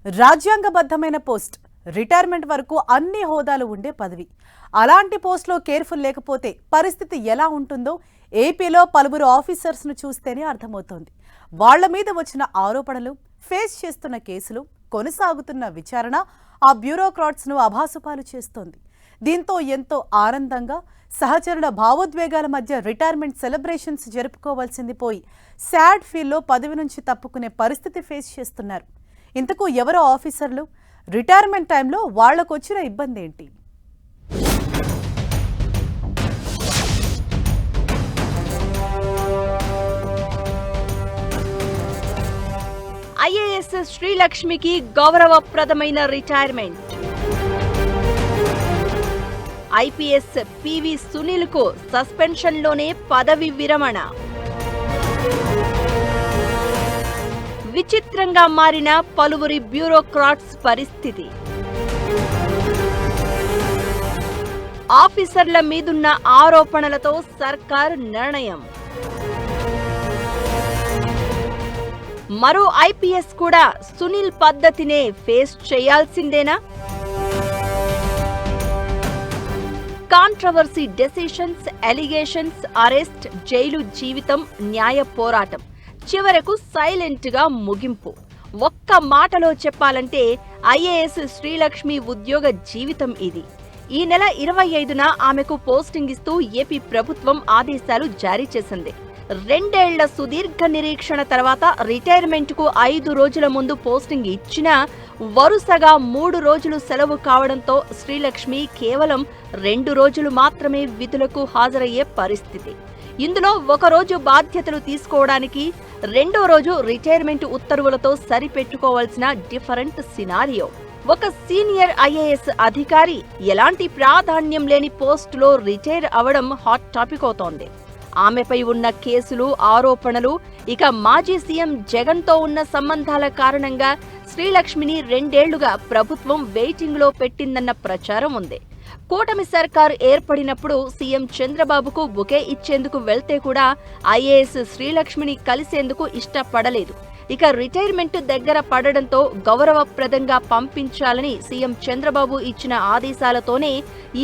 రాజ్యాంగబద్ధమైన post, retirement వరకు అన్ని హోదాలు ఉండే పదవి. అలాంటి పోస్ట్లో కేర్ఫుల్ లేకపోతే పరిస్థితి ఎలా ఉంటుందో ఏపీలో పలువురు ఆఫీసర్స్ను చూస్తేనే అర్థమవుతోంది. వాళ్ల మీద వచ్చిన ఆరోపణలు, ఫేస్ చేస్తున్న కేసులు, కొనసాగుతున్న విచారణ ఆ బ్యూరోక్రాట్స్ను అభాసుపాలు చేస్తోంది. దీంతో ఎంతో ఆనందంగా సహచరుల భావోద్వేగాల మధ్య రిటైర్మెంట్ సెలబ్రేషన్స్ జరుపుకోవాల్సింది పోయి సాడ్ ఫీల్లో పదవి నుంచి తప్పుకునే పరిస్థితి ఫేస్ చేస్తున్నారు. ఇంతకు ఎవరో ఆఫీసర్లు, రిటైర్మెంట్ టైంలో వాళ్లకొచ్చిన ఇబ్బంది ఏంటి? ఐఏఎస్ శ్రీలక్ష్మికి గౌరవప్రదమైన రిటైర్మెంట్. ఐపీఎస్ పివి సునీల్ కు సస్పెన్షన్లోనే పదవి విరమణ. విచిత్రంగా మారిన పలువురి బ్యూరోక్రాట్స్ పరిస్థితి. ఆఫీసర్ల మీదున్న ఆరోపణలతో సర్కార్ నిర్ణయం. మరో ఐపీఎస్ కూడా సునీల్ పద్ధతినే ఫేస్ చేయాల్సిందేనా? Controversy decisions, allegations, arrest, jail జీవితం, న్యాయ పోరాటం, చివరకు సైలెంట్ గా ముగింపు. ఒక్క మాటలో చెప్పాలంటే ఐఏఎస్ శ్రీలక్ష్మి ఉద్యోగ జీవితం ఇది. ఈ నెల 25న ఆమెకు పోస్టింగ్ ఇస్తూ ఏపీ ప్రభుత్వం ఆదేశాలు జారీ చేసింది. 2 ఏళ్ల సుదీర్ఘ నిరీక్షణ తర్వాత రిటైర్మెంట్ కు 5 రోజుల ముందు పోస్టింగ్ ఇచ్చినా వరుసగా 3 రోజులు సెలవు కావడంతో శ్రీలక్ష్మి కేవలం 2 రోజులు మాత్రమే విధులకు హాజరయ్యే పరిస్థితి. ఇందులో 1 రోజు బాధ్యతలు తీసుకోవడానికి, 2వ రోజు రిటైర్మెంట్ ఉత్తర్వులతో సరిపెట్టుకోవాల్సిన డిఫరెంట్ సినారియో. ఒక సీనియర్ ఐఏఎస్ అధికారి ఎలాంటి ప్రాధాన్యం లేని పోస్టులో రిటైర్ అవడం హాట్ టాపిక్ అవుతోంది. ఆమెపై ఉన్న కేసులు, ఆరోపణలు, ఇక మాజీ సీఎం జగన్తో ఉన్న సంబంధాల కారణంగా శ్రీలక్ష్మిని 2 ఏళ్లుగా ప్రభుత్వం వెయిటింగ్లో పెట్టిందన్న ప్రచారం ఉంది. కూటమి సర్కారు ఏర్పడినప్పుడు సీఎం చంద్రబాబుకు బుకే ఇచ్చేందుకు వెళ్తే కూడా ఐఏఎస్ శ్రీలక్ష్మిని కలిసేందుకు ఇష్టపడలేదు. ఇక రిటైర్మెంట్ దగ్గర పడడంతో గౌరవప్రదంగా పంపించాలని సీఎం చంద్రబాబు ఇచ్చిన ఆదేశాలతోనే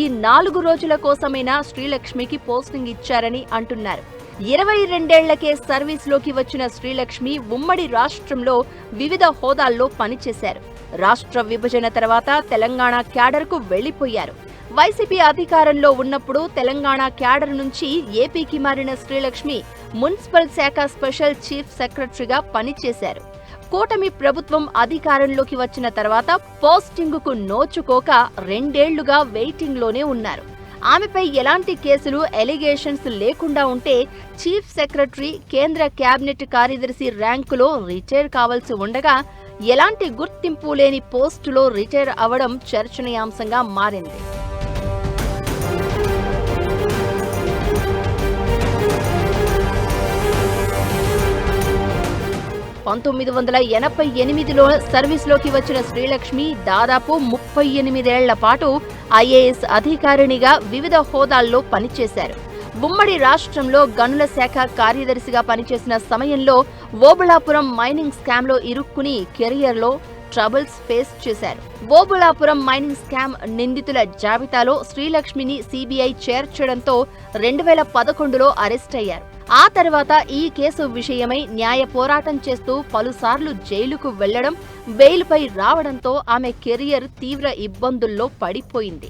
ఈ 4 రోజుల కోసమైనా శ్రీలక్ష్మికి పోస్టింగ్ ఇచ్చారని అంటున్నారు. 22 ఏళ్లకే సర్వీస్లోకి వచ్చిన శ్రీలక్ష్మి ఉమ్మడి రాష్ట్రంలో వివిధ హోదాల్లో పనిచేశారు. రాష్ట్ర విభజన తర్వాత తెలంగాణ క్యాడర్కు వెళ్లిపోయారు. వైసీపీ అధికారంలో ఉన్నప్పుడు తెలంగాణ క్యాడర్ నుంచి ఏపీకి మారిన శ్రీలక్ష్మి మున్సిపల్ శాఖ స్పెషల్ చీఫ్ సెక్రటరీగా పనిచేశారు. కూటమి ప్రభుత్వం అధికారంలోకి వచ్చిన తర్వాత పోస్టింగుకు నోచుకోక 2 ఏళ్లుగా వెయిటింగ్లోనే ఉన్నారు. ఆమెపై ఎలాంటి కేసులు, ఎలిగేషన్స్ లేకుండా ఉంటే చీఫ్ సెక్రటరీ, కేంద్ర కేబినెట్ కార్యదర్శి ర్యాంకులో రిటైర్ కావాల్సి ఉండగా ఎలాంటి గుర్తింపు లేని పోస్టులో రిటైర్ అవడం చర్చనీయాంశంగా మారింది. (1988) సర్వీస్లోకి వచ్చిన శ్రీలక్ష్మి దాదాపు 38 ఏళ్ల పాటు ఐఏఎస్ అధికారిణిగా వివిధ హోదాల్లో పనిచేశారు. ఉమ్మడి రాష్ట్రంలో గనుల శాఖ కార్యదర్శిగా పనిచేసిన సమయంలో ఓబుళాపురం మైనింగ్ స్కామ్లో ఇరుక్కుని కెరియర్లో ట్రబుల్స్ ఫేస్ చేశారు. ఓబుళాపురం మైనింగ్ స్కామ్ నిందితుల జాబితాలో శ్రీలక్ష్మిని సీబీఐ చేర్చడంతో 2011లో అరెస్ట్ అయ్యారు. ఆ తర్వాత ఈ కేసు విషయమై న్యాయ పోరాటం చేస్తూ పలుసార్లు జైలుకు వెళ్లడం, బెయిల్పై రావడంతో ఆమె కెరియర్ తీవ్ర ఇబ్బందుల్లో పడిపోయింది.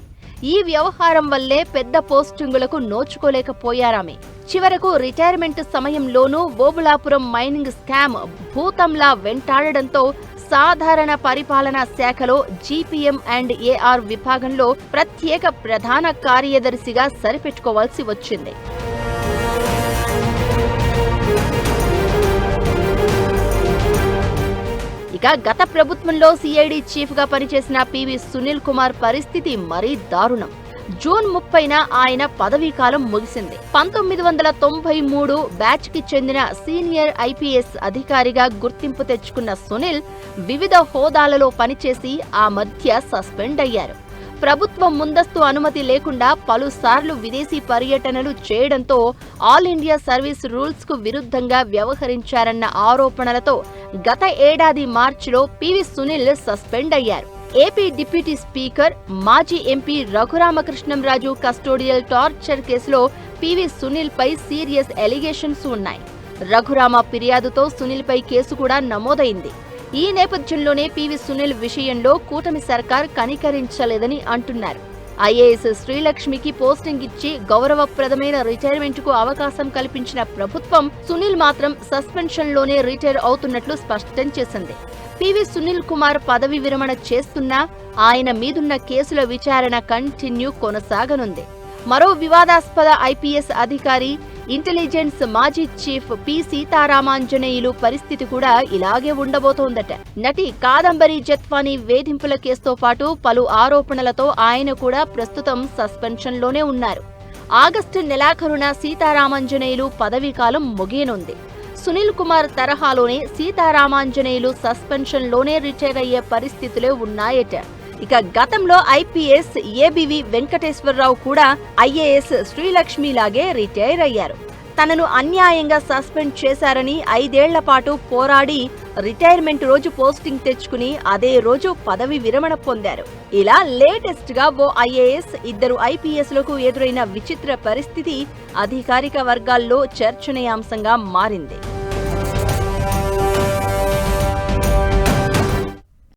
ఈ వ్యవహారం వల్లే పెద్ద పోస్టింగులకు నోచుకోలేకపోయారామె. చివరకు రిటైర్మెంట్ సమయంలోనూ ఓబుళాపురం మైనింగ్ స్కామ్ భూతంలా వెంటాడడంతో సాధారణ పరిపాలనా శాఖలో జీపీఎం అండ్ ఏఆర్ విభాగంలో ప్రత్యేక ప్రధాన కార్యదర్శిగా సరిపెట్టుకోవాల్సి వచ్చింది. ఇక గత ప్రభుత్వంలో సిఐడి చీఫ్ గా పనిచేసిన పివి సునీల్ కుమార్ పరిస్థితి మరీ దారుణం. జూన్ 30న ఆయన పదవీకాలం ముగిసింది. 1993 బ్యాచ్ కి చెందిన సీనియర్ ఐపీఎస్ అధికారిగా గుర్తింపు తెచ్చుకున్న సునీల్ వివిధ హోదాలలో పనిచేసి ఆ మధ్య సస్పెండ్ అయ్యారు. ప్రభుత్వం ముందస్తు అనుమతి లేకుండా పలుసార్లు విదేశీ పర్యటనలు చేయడంతో ఆల్ ఇండియా సర్వీస్ రూల్స్ కు విరుద్ధంగా వ్యవహరించారన్న ఆరోపణలతో గత ఏడాది మార్చిలో పివి సునీల్ సస్పెండ్ అయ్యారు. ఏపీ డిప్యూటీ స్పీకర్, మాజీ ఎంపీ రఘురామకృష్ణంరాజు కస్టోడియల్ టార్చర్ కేసులో పివి సునీల్ పై సీరియస్ ఎలిగేషన్స్ ఉన్నాయి. రఘురామ ఫిర్యాదుతో సునీల్ పై కేసు కూడా నమోదైంది. ఈ నేపథ్యంలోనే పివి సునీల్ విషయంలో కూటమి సర్కార్ కనికరించలేదని అంటున్నారు. ఐఏఎస్ శ్రీలక్ష్మికి పోస్టింగ్ ఇచ్చి గౌరవప్రదమైన రిటైర్మెంట్ కు అవకాశం కల్పించిన ప్రభుత్వం సునీల్ మాత్రం సస్పెన్షన్ లోనే రిటైర్ అవుతున్నట్లు స్పష్టం చేసింది. పివి సునీల్ కుమార్ పదవి విరమణ చేస్తున్నా ఆయన మీదున్న కేసుల విచారణ కంటిన్యూ కొనసాగనుంది. మరో వివాదాస్పద ఐపీఎస్ అధికారి, ఇంటెలిజెన్స్ మాజీ చీఫ్ పి సీతారామాంజనేయులు పరిస్థితి కూడా ఇలాగే ఉండబోతోందట. నటి కాదంబరి జత్వానీ వేధింపుల కేసుతో పాటు పలు ఆరోపణలతో ఆయన కూడా ప్రస్తుతం సస్పెన్షన్ లోనే ఉన్నారు. ఆగస్టు నెలాఖరున సీతారామాంజనేయులు పదవీకాలం ముగియనుంది. సునీల్ కుమార్ తరహాలోనే సీతారామాంజనేయులు సస్పెన్షన్ లోనే రిటైర్ అయ్యే పరిస్థితులే ఉన్నాయట. ఇక గతంలో ఐపీఎస్ ఏబీవీ వెంకటేశ్వరరావు కూడా ఐఏఎస్ శ్రీలక్ష్మిలాగే రిటైర్ అయ్యారు. తనను అన్యాయంగా సస్పెండ్ చేశారని 5 ఏళ్ల పాటు పోరాడి రిటైర్మెంట్ రోజు పోస్టింగ్ తెచ్చుకుని అదే రోజు పదవి విరమణ పొందారు. ఇలా లేటెస్ట్ గా ఓ ఐఏఎస్, 2 ఐపీఎస్లకు ఎదురైన విచిత్ర పరిస్థితి అధికారిక వర్గాల్లో చర్చనీయాంశంగా మారింది.